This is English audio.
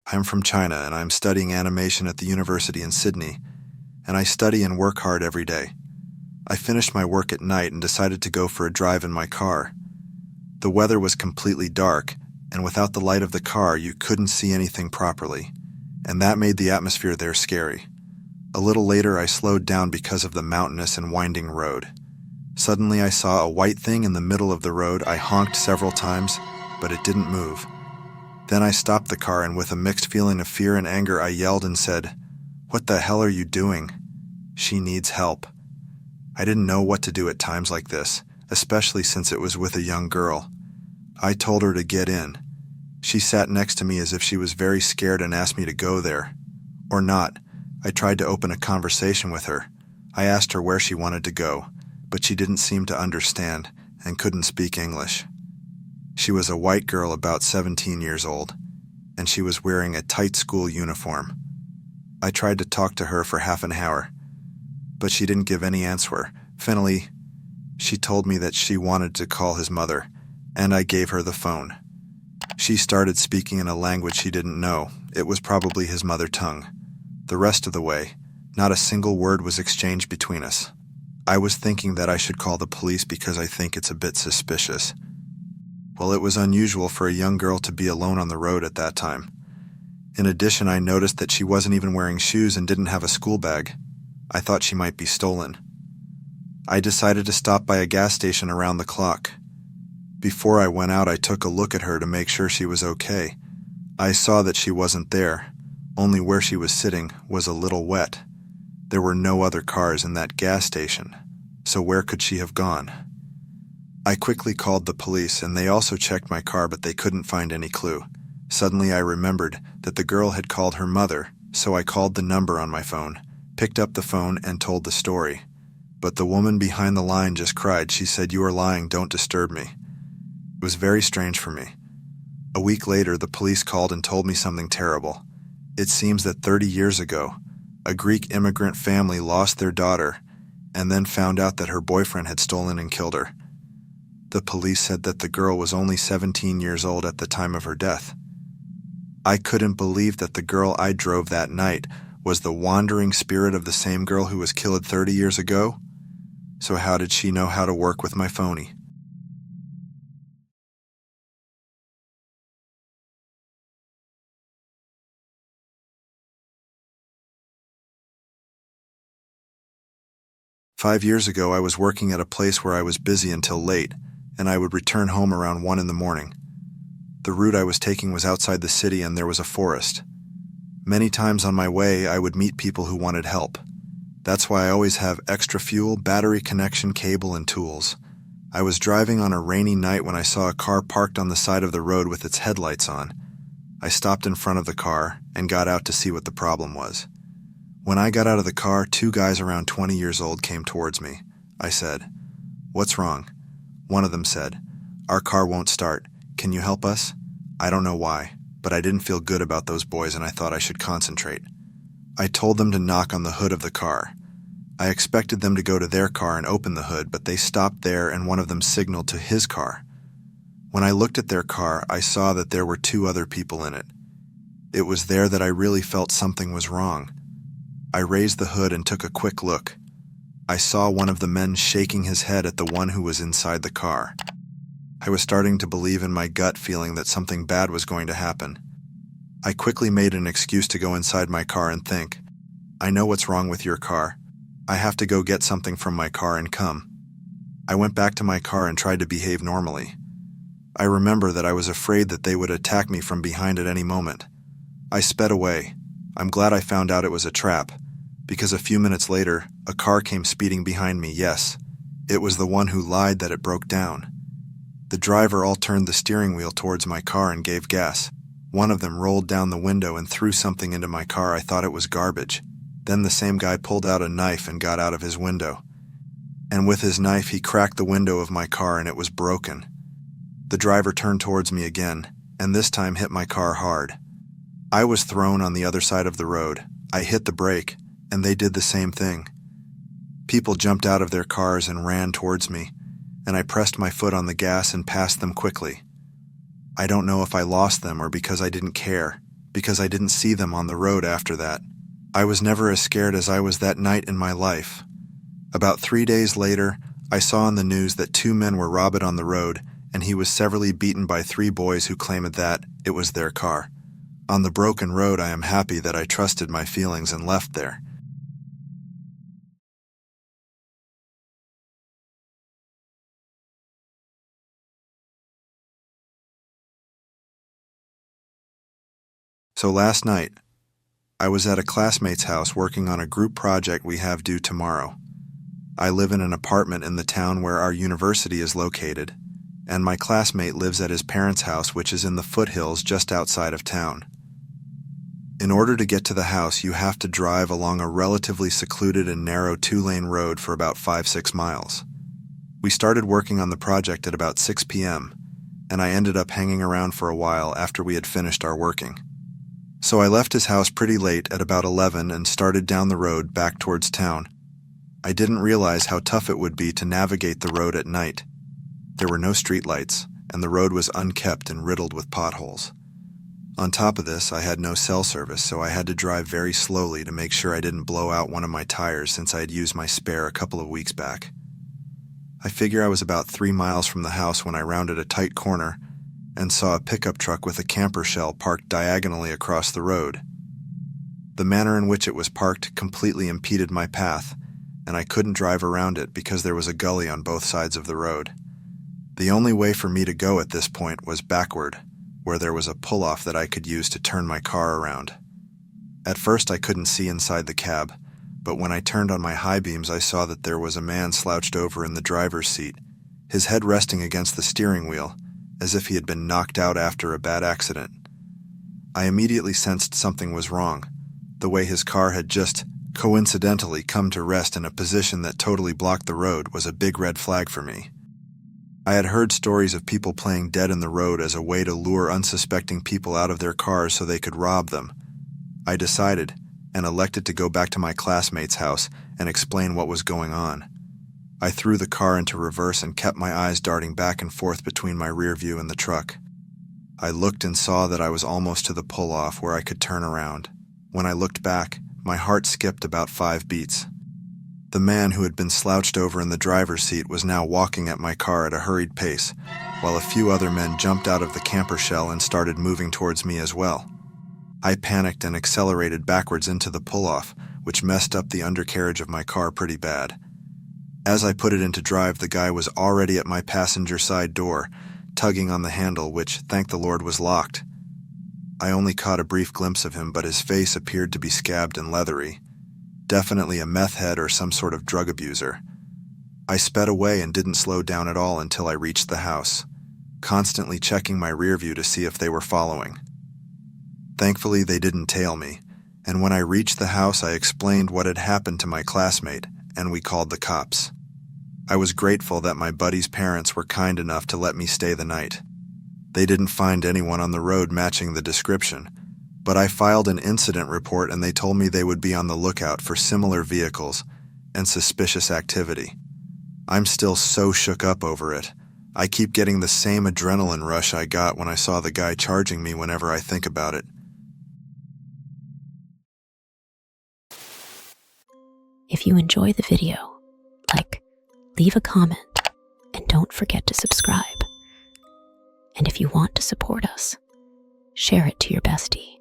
I'm from China and I'm studying animation at the university in Sydney, and I study and work hard every day. I finished my work at night and decided to go for a drive in my car. The weather was completely dark, and without the light of the car, you couldn't see anything properly, and that made the atmosphere there scary. A little later, I slowed down because of the mountainous and winding road. Suddenly, I saw a white thing in the middle of the road. I honked several times, but it didn't move. Then I stopped the car, and with a mixed feeling of fear and anger, I yelled and said, "What the hell are you doing? She needs help." I didn't know what to do at times like this, especially since it was with a young girl. I told her to get in. She sat next to me as if she was very scared and asked me to go there. Or not. I tried to open a conversation with her. I asked her where she wanted to go, but she didn't seem to understand and couldn't speak English. She was a white girl about 17 years old, and she was wearing a tight school uniform. I tried to talk to her for half an hour, but she didn't give any answer. Finally, she told me that she wanted to call his mother, and I gave her the phone. She started speaking in a language she didn't know. It was probably his mother tongue. The rest of the way, not a single word was exchanged between us. I was thinking that I should call the police because I think it's a bit suspicious. Well, it was unusual for a young girl to be alone on the road at that time. In addition, I noticed that she wasn't even wearing shoes and didn't have a school bag. I thought she might be stolen. I decided to stop by a gas station around the clock. Before I went out, I took a look at her to make sure she was okay. I saw that she wasn't there. Only where she was sitting was a little wet. There were no other cars in that gas station, so where could she have gone? I quickly called the police, and they also checked my car, but they couldn't find any clue. Suddenly I remembered that the girl had called her mother, so I called the number on my phone, picked up the phone, and told the story. But the woman behind the line just cried. She said, "You are lying, don't disturb me." It was very strange for me. A week later, the police called and told me something terrible. It seems that 30 years ago, a Greek immigrant family lost their daughter and then found out that her boyfriend had stolen and killed her. The police said that the girl was only 17 years old at the time of her death. I couldn't believe that the girl I drove that night was the wandering spirit of the same girl who was killed 30 years ago. So how did she know how to work with my phony? "5 years ago, I was working at a place where I was busy until late, and I would return home around 1 in the morning. The route I was taking was outside the city and there was a forest. Many times on my way, I would meet people who wanted help. That's why I always have extra fuel, battery connection, cable, and tools. I was driving on a rainy night when I saw a car parked on the side of the road with its headlights on. I stopped in front of the car and got out to see what the problem was. When I got out of the car, 2 guys around 20 years old came towards me. I said, "What's wrong?" One of them said, "Our car won't start. Can you help us?" I don't know why, but I didn't feel good about those boys and I thought I should concentrate. I told them to knock on the hood of the car. I expected them to go to their car and open the hood, but they stopped there and one of them signaled to his car. When I looked at their car, I saw that there were 2 other people in it. It was there that I really felt something was wrong. I raised the hood and took a quick look. I saw one of the men shaking his head at the one who was inside the car. I was starting to believe in my gut feeling that something bad was going to happen. I quickly made an excuse to go inside my car and think, "I know what's wrong with your car. I have to go get something from my car and come." I went back to my car and tried to behave normally. I remember that I was afraid that they would attack me from behind at any moment. I sped away. I'm glad I found out it was a trap, because a few minutes later, a car came speeding behind me. Yes, it was the one who lied that it broke down. The driver all turned the steering wheel towards my car and gave gas. One of them rolled down the window and threw something into my car. I thought it was garbage. Then the same guy pulled out a knife and got out of his window. And with his knife, he cracked the window of my car and it was broken. The driver turned towards me again, and this time hit my car hard. I was thrown on the other side of the road. I hit the brake, and they did the same thing. People jumped out of their cars and ran towards me, and I pressed my foot on the gas and passed them quickly. I don't know if I lost them or because I didn't care, because I didn't see them on the road after that. I was never as scared as I was that night in my life. About 3 days later, I saw on the news that 2 men were robbed on the road, and he was severely beaten by 3 boys who claimed that it was their car. On the broken road, I am happy that I trusted my feelings and left there. So last night, I was at a classmate's house working on a group project we have due tomorrow. I live in an apartment in the town where our university is located, and my classmate lives at his parents' house, which is in the foothills just outside of town. In order to get to the house, you have to drive along a relatively secluded and narrow 2-lane road for about 5-6 miles. We started working on the project at about 6 p.m., and I ended up hanging around for a while after we had finished our working. So I left his house pretty late at about 11 and started down the road back towards town. I didn't realize how tough it would be to navigate the road at night. There were no streetlights, and the road was unkept and riddled with potholes. On top of this, I had no cell service, so I had to drive very slowly to make sure I didn't blow out one of my tires since I had used my spare a couple of weeks back. I figure I was about 3 miles from the house when I rounded a tight corner and saw a pickup truck with a camper shell parked diagonally across the road. The manner in which it was parked completely impeded my path, and I couldn't drive around it because there was a gully on both sides of the road. The only way for me to go at this point was backward, where there was a pull-off that I could use to turn my car around. At first I couldn't see inside the cab, but when I turned on my high beams I saw that there was a man slouched over in the driver's seat, his head resting against the steering wheel, as if he had been knocked out after a bad accident. I immediately sensed something was wrong. The way his car had just coincidentally come to rest in a position that totally blocked the road was a big red flag for me. I had heard stories of people playing dead in the road as a way to lure unsuspecting people out of their cars so they could rob them. I decided, and elected to go back to my classmate's house and explain what was going on. I threw the car into reverse and kept my eyes darting back and forth between my rear view and the truck. I looked and saw that I was almost to the pull-off where I could turn around. When I looked back, my heart skipped about 5 beats. The man who had been slouched over in the driver's seat was now walking at my car at a hurried pace, while a few other men jumped out of the camper shell and started moving towards me as well. I panicked and accelerated backwards into the pull-off, which messed up the undercarriage of my car pretty bad. As I put it into drive, the guy was already at my passenger side door, tugging on the handle, which, thank the Lord, was locked. I only caught a brief glimpse of him, but his face appeared to be scabbed and leathery. Definitely a meth head or some sort of drug abuser. I sped away and didn't slow down at all until I reached the house, constantly checking my rear view to see if they were following. Thankfully, they didn't tail me, and when I reached the house, I explained what had happened to my classmate, and we called the cops. I was grateful that my buddy's parents were kind enough to let me stay the night. They didn't find anyone on the road matching the description, but I filed an incident report and they told me they would be on the lookout for similar vehicles and suspicious activity. I'm still so shook up over it. I keep getting the same adrenaline rush I got when I saw the guy charging me whenever I think about it. If you enjoy the video, leave a comment, and don't forget to subscribe. And if you want to support us, share it to your bestie.